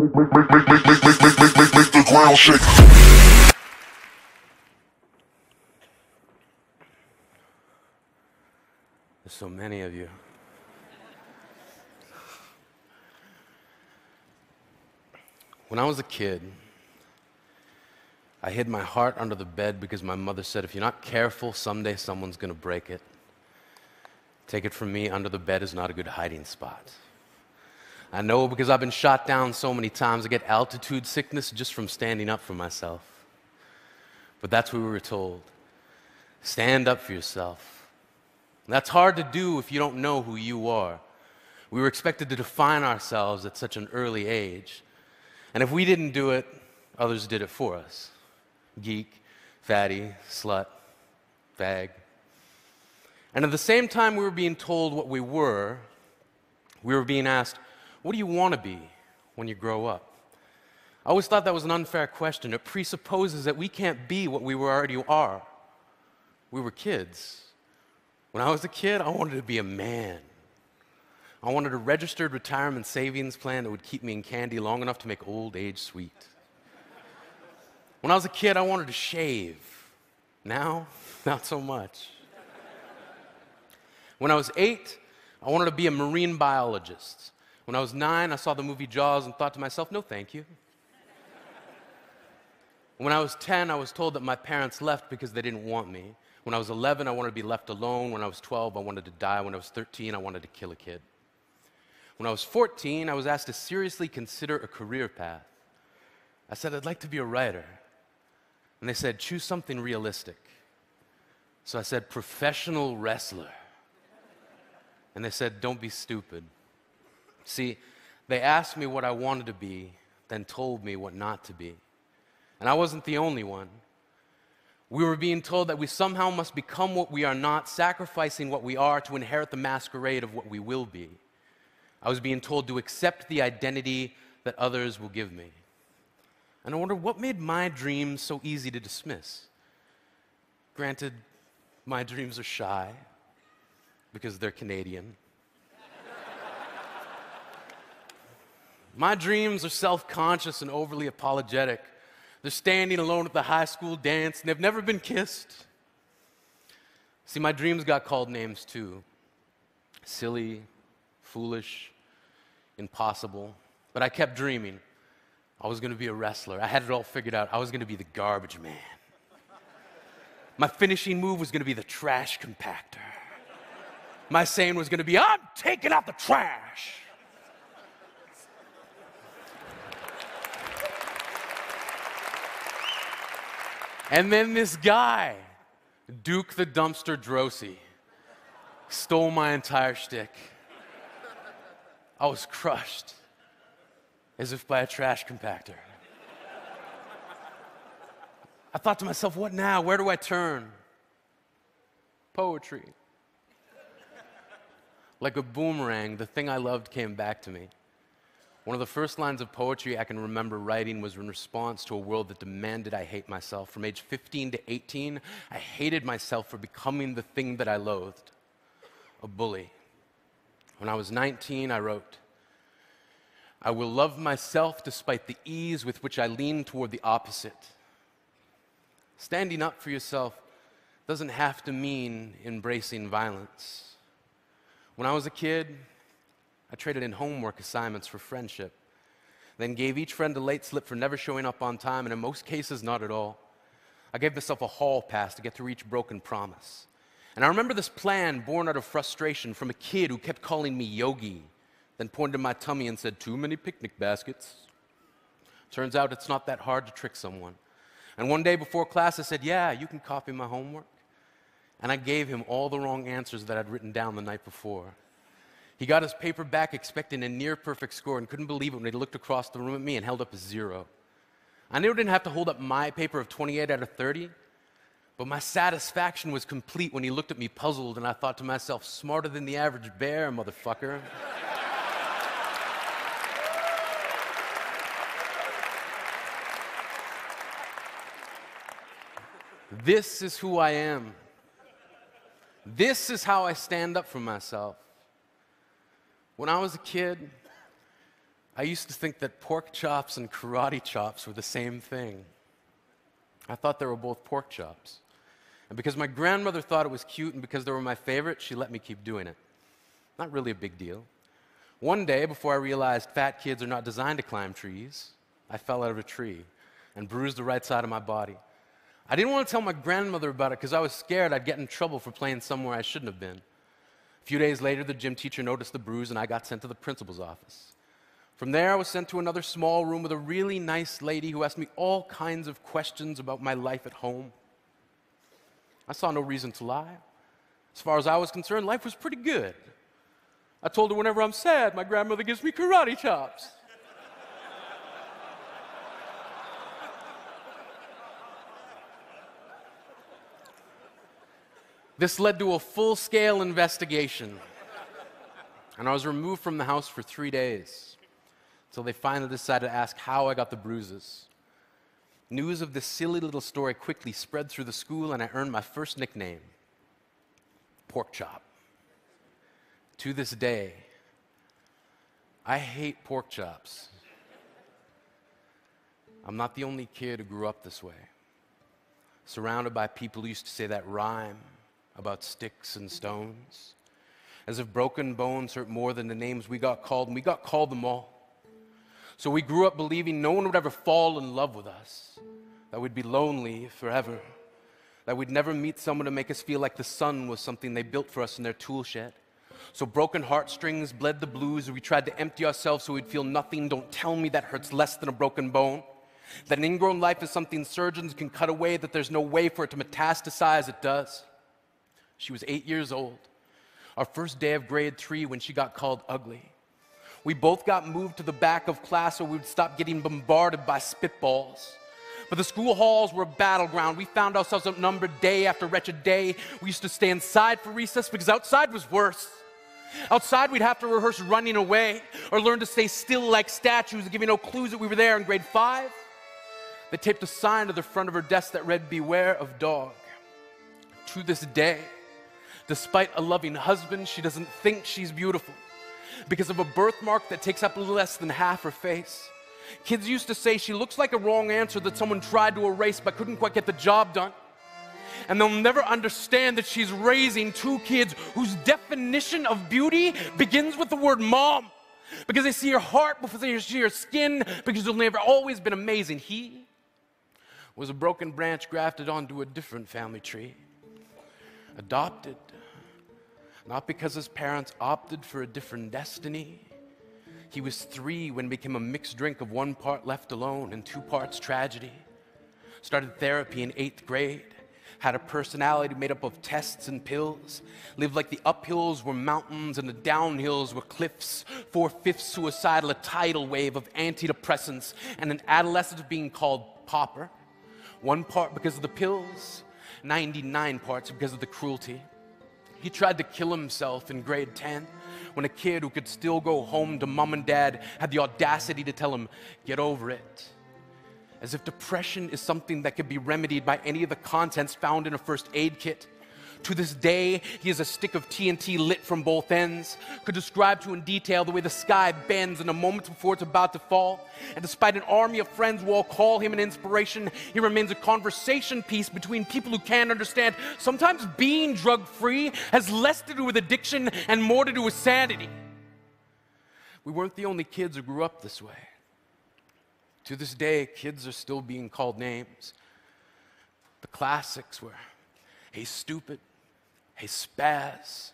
Make the ground shake. There's so many of you. When I was a kid, I hid my heart under the bed because my mother said, if you're not careful, someday someone's gonna break it. Take it from me, under the bed is not a good hiding spot. I know because I've been shot down so many times, I get altitude sickness just from standing up for myself. But that's what we were told. Stand up for yourself. And that's hard to do if you don't know who you are. We were expected to define ourselves at such an early age. And if we didn't do it, others did it for us. Geek, fatty, slut, fag. And at the same time we were being told what we were being asked, what do you want to be when you grow up? I always thought that was an unfair question. It presupposes that we can't be what we already are. We were kids. When I was a kid, I wanted to be a man. I wanted a registered retirement savings plan that would keep me in candy long enough to make old age sweet. When I was a kid, I wanted to shave. Now, not so much. When I was 8, I wanted to be a marine biologist. When I was 9, I saw the movie Jaws and thought to myself, no thank you. When I was 10, I was told that my parents left because they didn't want me. When I was 11, I wanted to be left alone. When I was 12, I wanted to die. When I was 13, I wanted to kill a kid. When I was 14, I was asked to seriously consider a career path. I said, I'd like to be a writer. And they said, choose something realistic. So I said, professional wrestler. And they said, don't be stupid. See, they asked me what I wanted to be, then told me what not to be. And I wasn't the only one. We were being told that we somehow must become what we are not, sacrificing what we are to inherit the masquerade of what we will be. I was being told to accept the identity that others will give me. And I wonder what made my dreams so easy to dismiss. Granted, my dreams are shy because they're Canadian. My dreams are self-conscious and overly apologetic. They're standing alone at the high school dance, and they've never been kissed. See, my dreams got called names too. Silly, foolish, impossible. But I kept dreaming. I was going to be a wrestler. I had it all figured out. I was going to be the garbage man. My finishing move was going to be the trash compactor. My saying was going to be, I'm taking out the trash. And then this guy, Duke the Dumpster Drosy, stole my entire shtick. I was crushed, as if by a trash compactor. I thought to myself, what now? Where do I turn? Poetry. Like a boomerang, the thing I loved came back to me. One of the first lines of poetry I can remember writing was in response to a world that demanded I hate myself. From age 15 to 18, I hated myself for becoming the thing that I loathed, a bully. When I was 19, I wrote, I will love myself despite the ease with which I lean toward the opposite. Standing up for yourself doesn't have to mean embracing violence. When I was a kid, I traded in homework assignments for friendship, then gave each friend a late slip for never showing up on time, and in most cases, not at all. I gave myself a hall pass to get through each broken promise. And I remember this plan born out of frustration from a kid who kept calling me Yogi, then pointed to my tummy and said, too many picnic baskets. Turns out it's not that hard to trick someone. And one day before class, I said, yeah, you can copy my homework. And I gave him all the wrong answers that I'd written down the night before. He got his paper back expecting a near-perfect score and couldn't believe it when he looked across the room at me and held up a 0. I knew I didn't have to hold up my paper of 28 out of 30, but my satisfaction was complete when he looked at me puzzled, and I thought to myself, smarter than the average bear, motherfucker. This is who I am. This is how I stand up for myself. When I was a kid, I used to think that pork chops and karate chops were the same thing. I thought they were both pork chops. And because my grandmother thought it was cute and because they were my favorite, she let me keep doing it. Not really a big deal. One day, before I realized fat kids are not designed to climb trees, I fell out of a tree and bruised the right side of my body. I didn't want to tell my grandmother about it because I was scared I'd get in trouble for playing somewhere I shouldn't have been. A few days later, the gym teacher noticed the bruise and I got sent to the principal's office. From there, I was sent to another small room with a really nice lady who asked me all kinds of questions about my life at home. I saw no reason to lie. As far as I was concerned, life was pretty good. I told her whenever I'm sad, my grandmother gives me karate chops. This led to a full-scale investigation, and I was removed from the house for 3 days. So they finally decided to ask how I got the bruises. News of this silly little story quickly spread through the school, and I earned my first nickname, Pork Chop. To this day, I hate pork chops. I'm not the only kid who grew up this way, surrounded by people who used to say that rhyme about sticks and stones, as if broken bones hurt more than the names we got called, and we got called them all. So we grew up believing no one would ever fall in love with us, that we'd be lonely forever, that we'd never meet someone to make us feel like the sun was something they built for us in their tool shed. So broken heartstrings bled the blues, we tried to empty ourselves so we'd feel nothing. Don't tell me that hurts less than a broken bone. That an ingrown life is something surgeons can cut away, that there's no way for it to metastasize. It does. She was 8 years old, our first day of grade 3 when she got called ugly. We both got moved to the back of class so we would stop getting bombarded by spitballs. But the school halls were a battleground. We found ourselves outnumbered day after wretched day. We used to stay inside for recess because outside was worse. Outside, we'd have to rehearse running away or learn to stay still like statues, giving no clues that we were there in grade 5. They taped a sign to the front of her desk that read, "Beware of dog." To this day, despite a loving husband, she doesn't think she's beautiful because of a birthmark that takes up a little less than half her face. Kids used to say she looks like a wrong answer that someone tried to erase but couldn't quite get the job done. And they'll never understand that she's raising 2 kids whose definition of beauty begins with the word mom. Because they see her heart before they see her skin, because they've never always been amazing. He was a broken branch grafted onto a different family tree. Adopted. Not because his parents opted for a different destiny. He was 3 when it became a mixed drink of 1 part left alone and 2 parts tragedy. Started therapy in 8th grade. Had a personality made up of tests and pills. Lived like the uphills were mountains and the downhills were cliffs. 4/5 suicidal, a tidal wave of antidepressants, and an adolescent being called pauper. 1 part because of the pills, 99 parts because of the cruelty. He tried to kill himself in grade 10 when a kid who could still go home to mom and dad had the audacity to tell him, "Get over it." As if depression is something that could be remedied by any of the contents found in a first aid kit. To this day, he has a stick of TNT lit from both ends, could describe to in detail the way the sky bends in a moment before it's about to fall. And despite an army of friends who all call him an inspiration, he remains a conversation piece between people who can't understand. Sometimes being drug-free has less to do with addiction and more to do with sanity. We weren't the only kids who grew up this way. To this day, kids are still being called names. The classics were, "Hey, stupid," "Hey, spaz."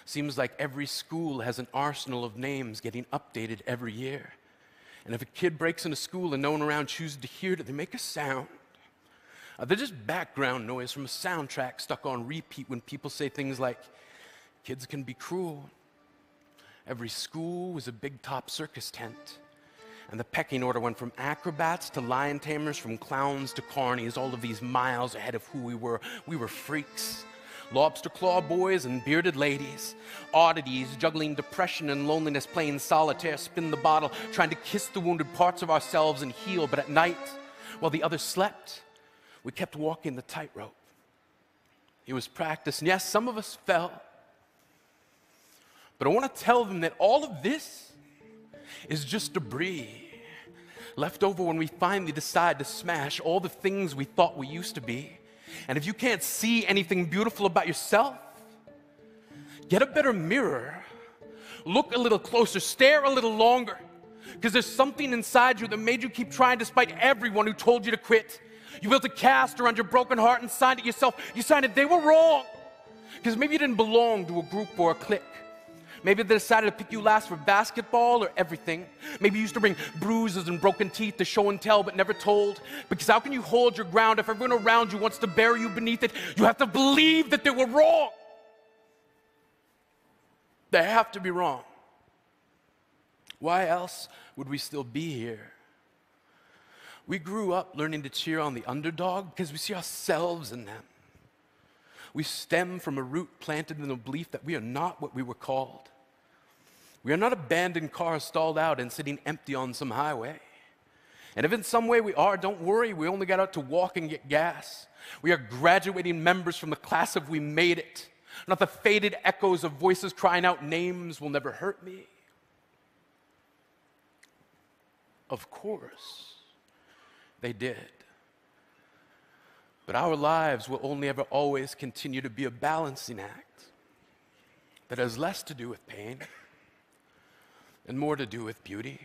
Seems like every school has an arsenal of names getting updated every year. And if a kid breaks into school and no one around chooses to hear it, they make a sound. They're just background noise from a soundtrack stuck on repeat when people say things like, "Kids can be cruel." Every school was a big top circus tent. And the pecking order went from acrobats to lion tamers, from clowns to carnies, all of these miles ahead of who we were. We were freaks. Lobster claw boys and bearded ladies. Oddities, juggling depression and loneliness, playing solitaire, spin the bottle, trying to kiss the wounded parts of ourselves and heal. But at night, while the others slept, we kept walking the tightrope. It was practice, and yes, some of us fell. But I want to tell them that all of this is just debris left over when we finally decide to smash all the things we thought we used to be. And if you can't see anything beautiful about yourself, get a better mirror, look a little closer, stare a little longer, because there's something inside you that made you keep trying despite everyone who told you to quit. You built a cast around your broken heart and signed it yourself. You signed it, they were wrong, because maybe you didn't belong to a group or a clique. Maybe they decided to pick you last for basketball or everything. Maybe you used to bring bruises and broken teeth to show and tell but never told. Because how can you hold your ground if everyone around you wants to bury you beneath it? You have to believe that they were wrong. They have to be wrong. Why else would we still be here? We grew up learning to cheer on the underdog because we see ourselves in them. We stem from a root planted in the belief that we are not what we were called. We are not abandoned cars stalled out and sitting empty on some highway. And if in some way we are, don't worry, we only got out to walk and get gas. We are graduating members from the class of we made it, not the faded echoes of voices crying out names will never hurt me. Of course, they did. But our lives will only ever always continue to be a balancing act that has less to do with pain and more to do with beauty.